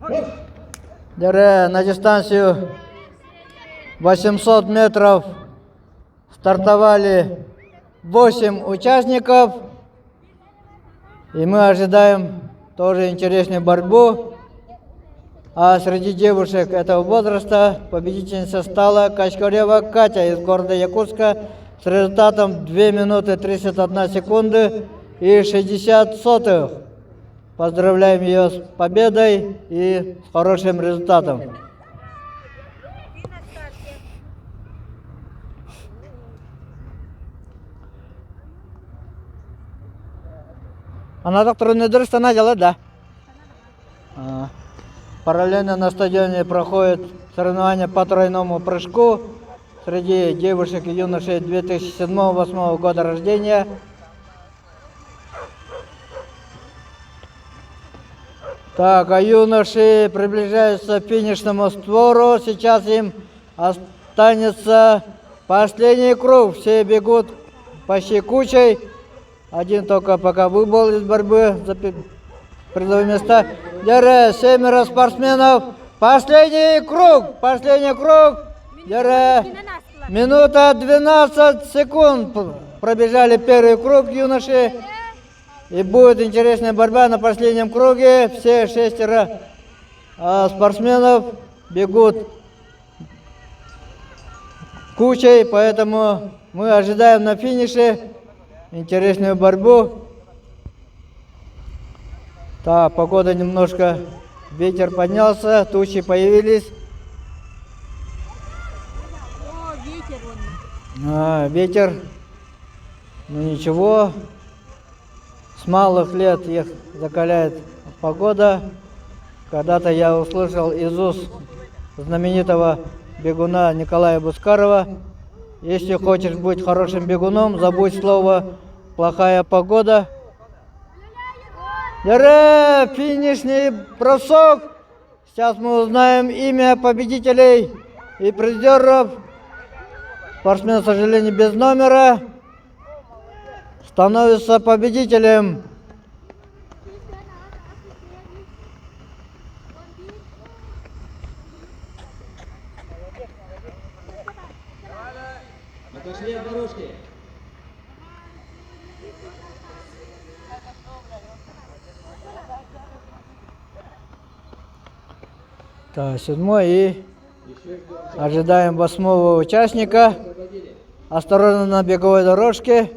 На дистанцию 800 метров стартовали 8 участников. И мы ожидаем тоже интересную борьбу. А среди девушек этого возраста победительница стала Качкарева Катя из города Якутска с результатом 2 минуты 31 секунды и 60 сотых. Поздравляем ее с победой и с хорошим результатом. Она так трудный дырст, она делает, да? Параллельно на стадионе проходит соревнования по тройному прыжку среди девушек и юношей 2007-2008 года рождения. Так, а юноши приближаются к финишному створу. Сейчас им останется последний круг. Все бегут почти кучей. Один только пока выбыл из борьбы за призовые места. 7 спортсменов. Последний круг. Минута 12 секунд. Пробежали первый круг юноши. И будет интересная борьба на последнем круге. Все 6 спортсменов бегут кучей, поэтому мы ожидаем на финише интересную борьбу. Так, погода немножко, ветер поднялся, тучи появились. Ветер, ну ничего. С малых лет их закаляет погода. Когда-то я услышал из уст знаменитого бегуна Николая Бускарова: если хочешь быть хорошим бегуном, забудь слово «плохая погода». Финишный бросок. Сейчас мы узнаем имя победителей и призеров. Спортсмен, к сожалению, без номера становится победителем. Отошли от дорожки. Так, 7-й и ожидаем 8-го участника. Осторожно на беговой дорожке.